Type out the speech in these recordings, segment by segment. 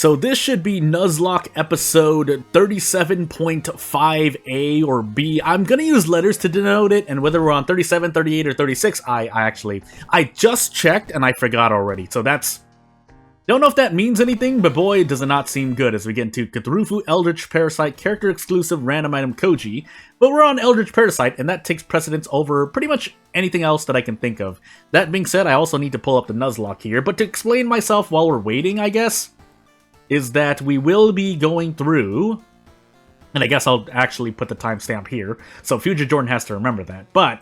So this should be Nuzlocke episode 37.5A or B. I'm gonna use letters to denote it, and whether we're on 37, 38, or 36, I just checked and I forgot already. So that's... Don't know if that means anything, but boy, does it not seem good as we get into Cthulhu Eldritch Parasite character exclusive random item Koji. But we're on Eldritch Parasite, and that takes precedence over pretty much anything else that I can think of. That being said, I also need to pull up the Nuzlocke here, but to explain myself while we're waiting, I guess, is that we will be going through, and I guess I'll actually put the timestamp here, so Future Jordan has to remember that, but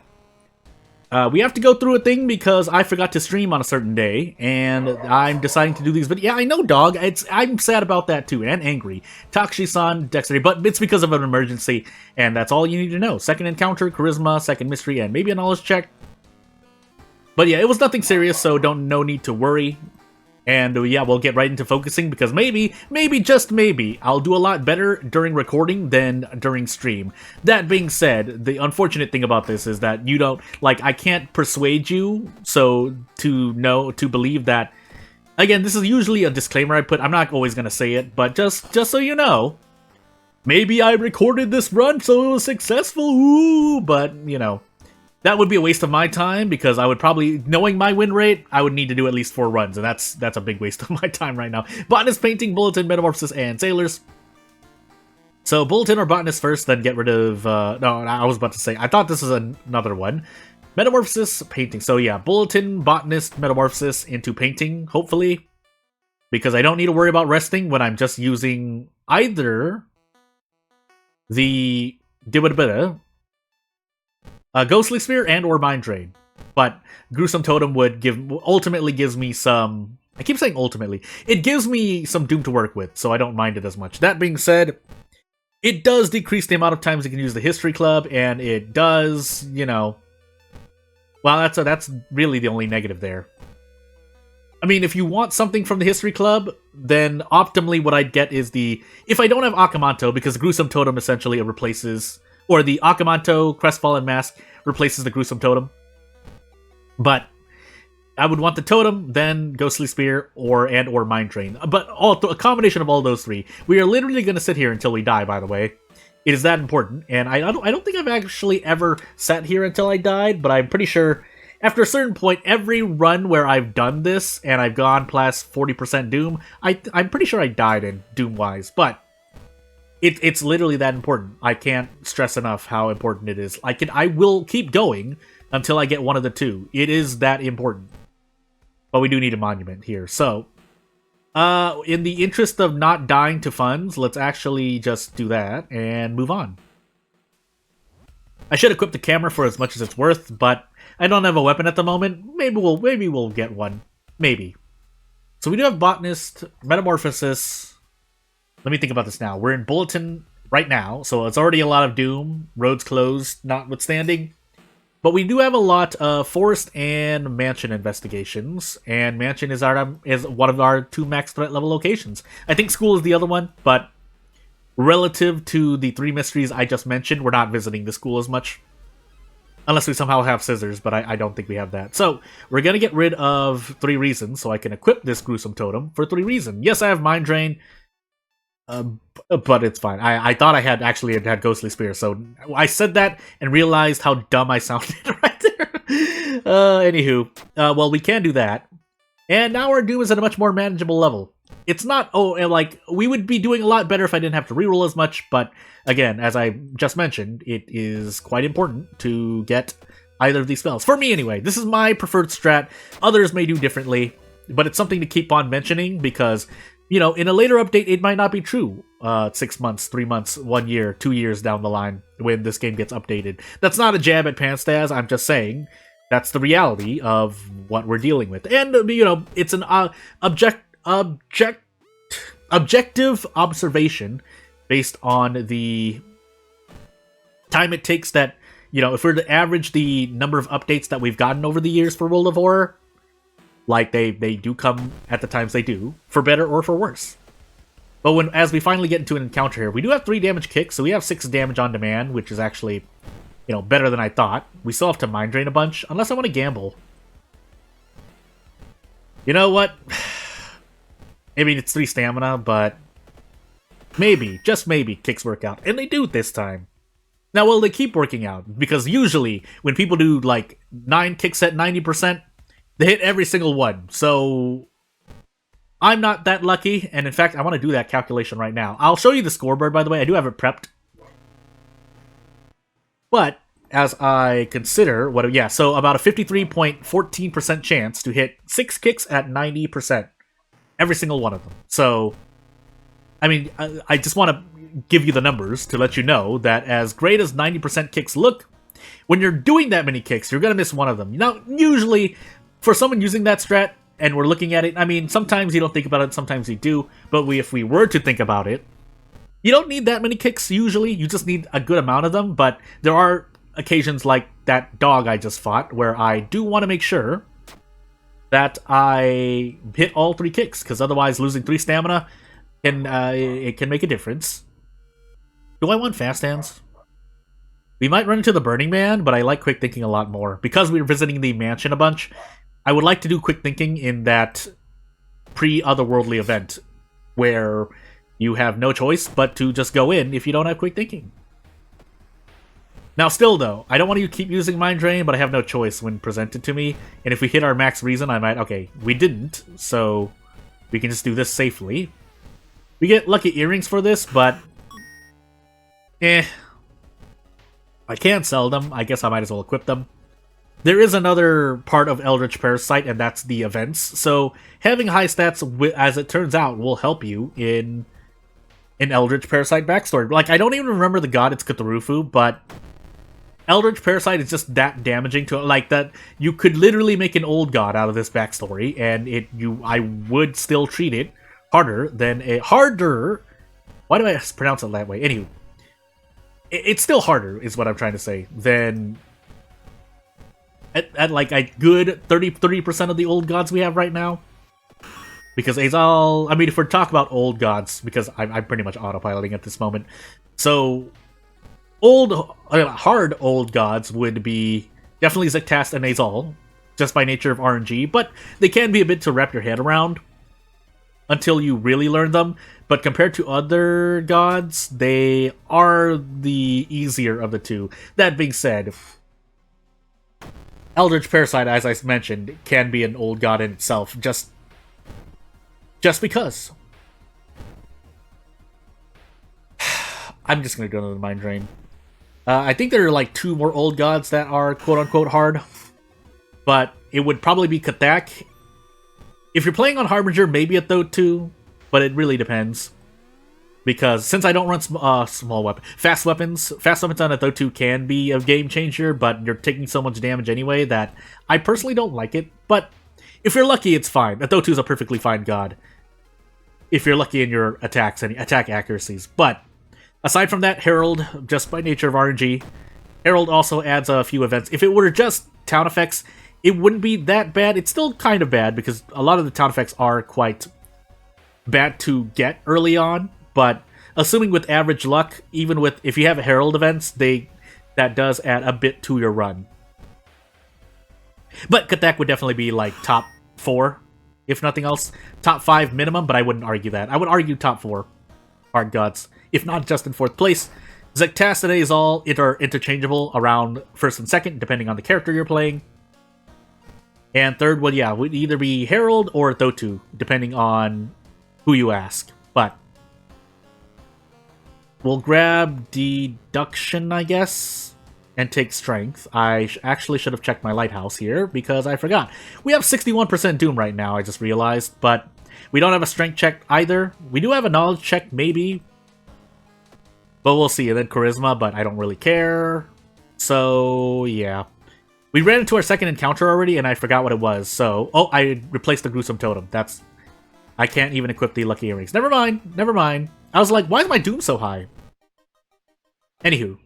we have to go through a thing because I forgot to stream on a certain day, and I'm deciding to do these, but yeah, I know, dog, I'm sad about that too, and angry. Takshi-san, Dexterity, but it's because of an emergency, and that's all you need to know. Second encounter, charisma, second mystery, and maybe a knowledge check. But yeah, it was nothing serious, so no need to worry. And yeah, we'll get right into focusing because maybe, just maybe, I'll do a lot better during recording than during stream. That being said, the unfortunate thing about this is that you don't, like, I can't persuade you to believe that. Again, this is usually a disclaimer I put. I'm not always going to say it, but just so you know, maybe I recorded this run so it was successful, ooh, but, you know. That would be a waste of my time, because I would probably, knowing my win rate, I would need to do at least 4 runs, and that's a big waste of my time right now. Botanist, Painting, Bulletin, Metamorphosis, and Sailors. So, Bulletin or Botanist first, then get rid of, no, I was about to say, I thought this was another one. Metamorphosis, Painting. So yeah, Bulletin, Botanist, Metamorphosis into Painting, hopefully. Because I don't need to worry about resting when I'm just using either the Ghostly Spear and or Mind Drain. But Gruesome Totem ultimately gives me some... I keep saying ultimately. It gives me some Doom to work with, so I don't mind it as much. That being said, it does decrease the amount of times you can use the History Club, and it does, you know... Well, that's really the only negative there. I mean, if you want something from the History Club, then optimally what I'd get is the... If I don't have Akamanto, because Gruesome Totem essentially replaces... Or the Akamanto Crestfallen Mask replaces the Gruesome Totem. But I would want the Totem, then Ghostly Spear, or Mind Drain. But a combination of all those three. We are literally going to sit here until we die, by the way. It is that important. And I don't think I've actually ever sat here until I died, but I'm pretty sure after a certain point, every run where I've done this and I've gone past 40% Doom, I'm pretty sure I died in Doom-wise. But it's literally that important. I can't stress enough how important it is. I will keep going until I get one of the two. It is that important. But we do need a monument here. So, in the interest of not dying to funds, let's actually just do that and move on. I should equip the camera for as much as it's worth, but I don't have a weapon at the moment. Maybe we'll get one. Maybe. So we do have Botanist, Metamorphosis. Let me think about this now. We're in Bulletin right now, so it's already a lot of Doom. Roads closed, notwithstanding. But we do have a lot of Forest and Mansion investigations, and Mansion is one of our 2 max threat level locations. I think School is the other one, but relative to the 3 mysteries I just mentioned, we're not visiting the school as much. Unless we somehow have Scissors, but I don't think we have that. So, we're going to get rid of 3 Reasons, so I can equip this Gruesome Totem for 3 Reasons. Yes, I have Mind Drain. But it's fine. I thought I had Ghostly Spear, so I said that and realized how dumb I sounded right there. Anywho, well, we can do that. And now our Doom is at a much more manageable level. It's not, we would be doing a lot better if I didn't have to reroll as much, but again, as I just mentioned, it is quite important to get either of these spells. For me, anyway. This is my preferred strat. Others may do differently, but it's something to keep on mentioning because... You know, in a later update, it might not be true 6 months, 3 months, 1 year, 2 years down the line when this game gets updated. That's not a jab at Panstaz, I'm just saying that's the reality of what we're dealing with. And, you know, it's an objective observation based on the time it takes that, you know, if we're to average the number of updates that we've gotten over the years for World of Horror, like, they do come at the times they do, for better or for worse. But as we finally get into an encounter here, we do have 3 damage kicks, so we have 6 damage on demand, which is actually, you know, better than I thought. We still have to Mind Drain a bunch, unless I want to gamble. You know what? I mean, it's 3 stamina, but maybe, just maybe, kicks work out. And they do this time. Now, will they keep working out? Because usually, when people do, like, 9 kicks at 90%, they hit every single one. So, I'm not that lucky, and in fact, I want to do that calculation right now. I'll show you the scoreboard, by the way. I do have it prepped. But, as I consider, so about a 53.14% chance to hit 6 kicks at 90%. Every single one of them. So, I mean, I just want to give you the numbers to let you know that as great as 90% kicks look, when you're doing that many kicks, you're going to miss one of them. Now, usually, for someone using that strat, and we're looking at it, I mean, sometimes you don't think about it, sometimes you do, but if we were to think about it, you don't need that many kicks usually, you just need a good amount of them, but there are occasions like that dog I just fought, where I do want to make sure that I hit all 3 kicks, because otherwise losing 3 stamina, it can make a difference. Do I want fast hands? We might run into the Burning Man, but I like quick thinking a lot more. Because we're visiting the mansion a bunch, I would like to do quick thinking in that pre-otherworldly event, where you have no choice but to just go in if you don't have quick thinking. Now still though, I don't want to keep using Mind Drain, but I have no choice when presented to me, and if we hit our max reason, I might... Okay, we didn't, so we can just do this safely. We get lucky earrings for this, but... I can't sell them. I guess I might as well equip them. There is another part of Eldritch Parasite, and that's the events. So having high stats, as it turns out, will help you in Eldritch Parasite backstory. Like, I don't even remember the god, it's Cthulhu, but Eldritch Parasite is just that damaging to it. Like, that you could literally make an old god out of this backstory, and I would still treat it harder than a... Harder? Why do I pronounce it that way? Anywho. It's still harder, is what I'm trying to say, than at like a good 30% of the old gods we have right now. Because Azal, I mean, if we're talking about old gods, because I'm pretty much autopiloting at this moment, so hard old gods would be definitely Zektast and Azal, just by nature of RNG, but they can be a bit to wrap your head around until you really learn them. But compared to other gods, they are the easier of the two. That being said, Eldritch Parasite, as I mentioned, can be an old god in itself, just because. I'm just gonna do another Mind Drain. I think there are like 2 more old gods that are quote-unquote hard, but it would probably be Kathak. If you're playing on Harbinger, maybe a Thotu, but it really depends. Because since I don't run fast weapons on a Thotu can be a game changer, but you're taking so much damage anyway that I personally don't like it. But if you're lucky, it's fine. A Thotu is a perfectly fine god if you're lucky in your attacks and attack accuracies. But aside from that, Herald, just by nature of RNG, Herald also adds a few events. If it were just town effects, it wouldn't be that bad. It's still kind of bad because a lot of the town effects are quite bad to get early on. But assuming with average luck, even with if you have Herald events, that does add a bit to your run. But Kathak would definitely be like top 4, if nothing else. Top 5 minimum, but I wouldn't argue that. I would argue top 4 hard gods, if not just in 4th place. Zektast and Azal are interchangeable around 1st and 2nd, depending on the character you're playing. And 3rd would either be Herald or Thotu, depending on who you ask. But we'll grab Deduction, I guess, and take Strength. I actually should have checked my Lighthouse here, because I forgot. We have 61% Doom right now, I just realized, but we don't have a Strength check either. We do have a Knowledge check, maybe, but we'll see. And then Charisma, but I don't really care. So, yeah. We ran into our 2nd encounter already, and I forgot what it was, so... Oh, I replaced the Gruesome Totem. I can't even equip the Lucky Earrings. Never mind. I was like, why is my Doom so high? Anywho.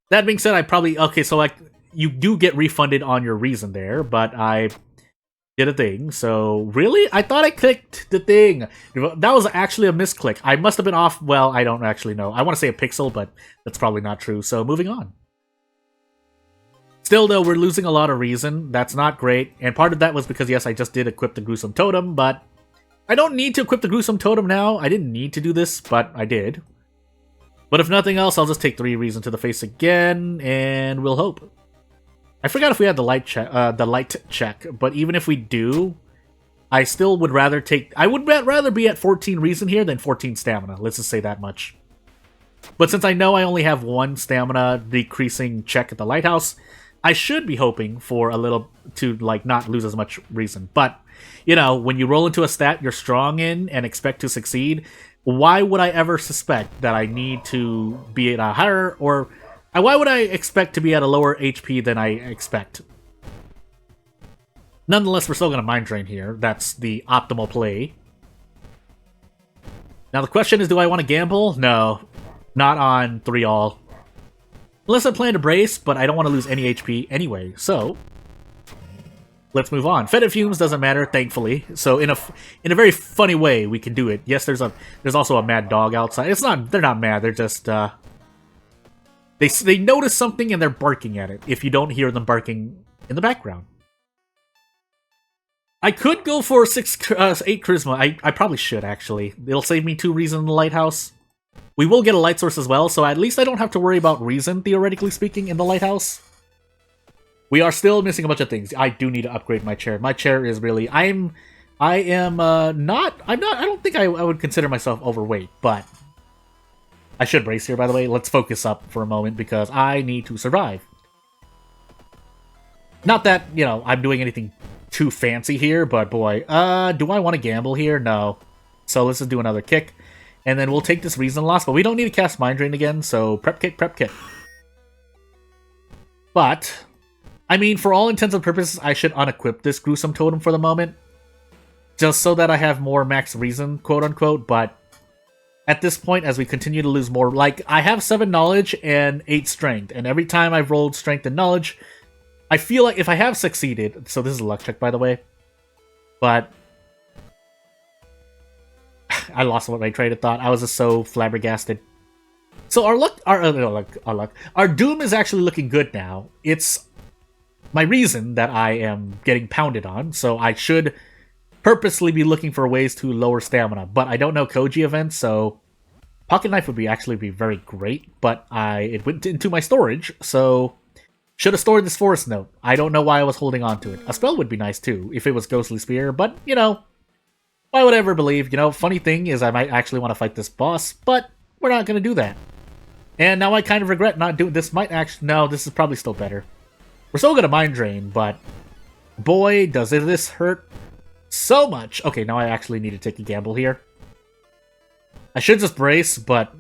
That being said, I probably... Okay, so, like, you do get refunded on your reason there, but I did a thing, so... Really? I thought I clicked the thing! That was actually a misclick. I must have been off... Well, I don't actually know. I want to say a pixel, but that's probably not true, so moving on. Still, though, we're losing a lot of reason. That's not great. And part of that was because, yes, I just did equip the Gruesome Totem, but I don't need to equip the Gruesome Totem now. I didn't need to do this, but I did. But if nothing else, I'll just take 3 Reason to the face again, and we'll hope. I forgot if we had the light check, but even if we do, I still would rather take... I would rather be at 14 Reason here than 14 Stamina. Let's just say that much. But since I know I only have 1 Stamina decreasing check at the Lighthouse, I should be hoping for a little... to, like, not lose as much Reason. But, you know, when you roll into a stat you're strong in and expect to succeed... Why would I ever suspect that I need to be at a higher, or why would I expect to be at a lower HP than I expect? Nonetheless, we're still going to Mind Drain here. That's the optimal play. Now the question is, do I want to gamble? No, not on 3-all. Unless I plan to brace, but I don't want to lose any HP anyway, so... Let's move on. Fetid Fumes doesn't matter, thankfully. So in a very funny way, we can do it. Yes, there's also a mad dog outside. They're not mad. They're just they notice something and they're barking at it. If you don't hear them barking in the background, I could go for 8 charisma. I probably should actually. It'll save me 2 Reason in the Lighthouse. We will get a light source as well, so at least I don't have to worry about Reason, theoretically speaking, in the Lighthouse. We are still missing a bunch of things. I do need to upgrade my chair. My chair is really... I don't think I would consider myself overweight, but... I should brace here, by the way. Let's focus up for a moment, because I need to survive. Not that, you know, I'm doing anything too fancy here, but boy, do I want to gamble here? No. So let's just do another kick, and then we'll take this Reason loss, but we don't need to cast Mind Drain again, so prep kick, prep kick. But... I mean, for all intents and purposes, I should unequip this Gruesome Totem for the moment. Just so that I have more max Reason, quote-unquote, but... At this point, as we continue to lose more... Like, I have 7 Knowledge and 8 Strength, and every time I've rolled Strength and Knowledge, I feel like if I have succeeded... So this is a luck check, by the way. But... I lost what my train of thought. I was just so flabbergasted. So our Doom is actually looking good now. It's... my Reason that I am getting pounded on, so I should purposely be looking for ways to lower stamina. But I don't know Koji events, so Pocket Knife would actually be very great, but it went into my storage, so should have stored this Forest Note. I don't know why I was holding on to it. A spell would be nice too, if it was Ghostly Spear, but, you know, why would I ever believe? You know, funny thing is I might actually want to fight this boss, but we're not going to do that. And now I kind of regret not doing this. No, this is probably still better. We're still gonna Mind Drain, but boy, does this hurt so much. Okay, now I actually need to take a gamble here. I should just brace, but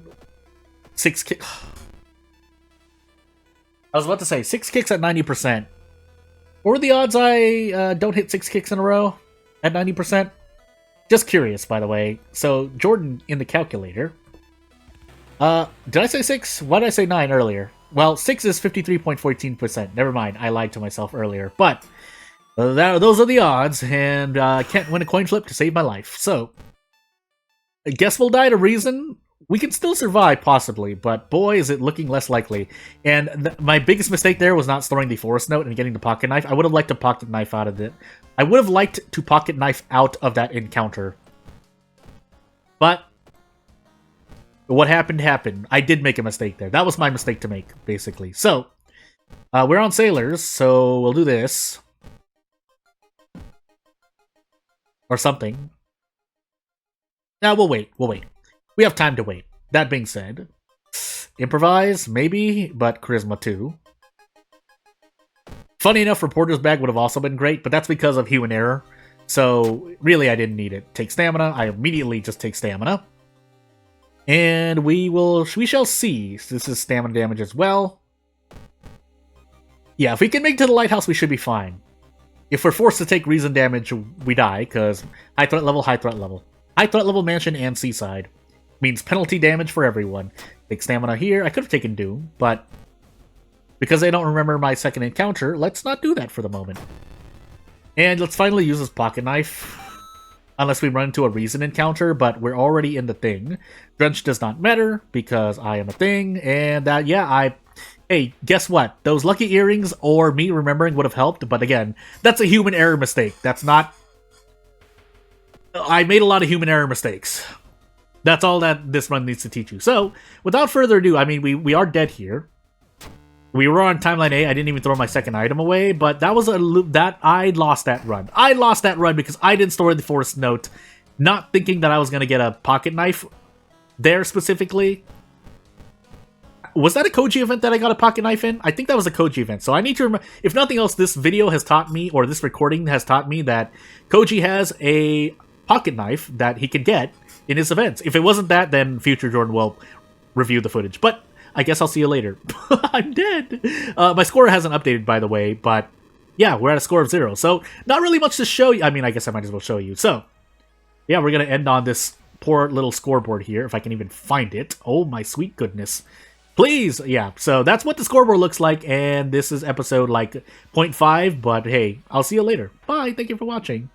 6 kick. I was about to say 6 kicks at 90%. What are the odds I don't hit 6 kicks in a row at 90%? Just curious, by the way. So Jordan in the calculator. Did I say 6? Why did I say 9 earlier? Well, 6 is 53.14%. Never mind, I lied to myself earlier. But those are the odds, and I can't win a coin flip to save my life. So, I guess we'll die to Reason. We can still survive, possibly, but boy, is it looking less likely. And my biggest mistake there was not storing the Forest Note and getting the Pocket Knife. I would have liked to Pocket Knife out of it. I would have liked to Pocket Knife out of that encounter. But... what happened, happened. I did make a mistake there. That was my mistake to make, basically. So, we're on Sailors, so we'll do this. Or something. Now, we'll wait. We have time to wait. That being said, improvise, maybe, but Charisma too. Funny enough, Reporter's Bag would have also been great, but that's because of human error. So, really, I didn't need it. Take Stamina. I immediately just take Stamina. And we shall see. So this is stamina damage as well. Yeah, if we can make it to the Lighthouse, we should be fine. If we're forced to take Reason damage, we die, because high threat level, high threat level. High threat level Mansion and Seaside. Means penalty damage for everyone. Take Stamina here. I could have taken Doom, but because I don't remember my second encounter, let's not do that for the moment. And let's finally use this Pocket Knife. Unless we run into a Reason encounter, but we're already in the thing. Drench does not matter, because I am a thing, and hey, guess what? Those lucky earrings or me remembering would have helped, but again, that's a human error mistake. That's not... I made a lot of human error mistakes. That's all that this run needs to teach you. So, without further ado, I mean, we are dead here. We were on timeline A. I didn't even throw my second item away, but that was I lost that run. I lost that run because I didn't store the force note, not thinking that I was going to get a pocket knife there specifically. Was that a Koji event that I got a pocket knife in? I think that was a Koji event. So I need to remember, if nothing else, this video has taught me, or this recording has taught me, that Koji has a pocket knife that he can get in his events. If it wasn't that, then future Jordan will review the footage. But I guess I'll see you later. I'm dead. My score hasn't updated, by the way, but yeah, we're at a score of 0. So not really much to show you. I mean, I guess I might as well show you. So yeah, we're going to end on this poor little scoreboard here, if I can even find it. Oh my sweet goodness. Please, yeah, so that's what the scoreboard looks like, and this is episode, like, 0.5, but hey, I'll see you later. Bye, thank you for watching.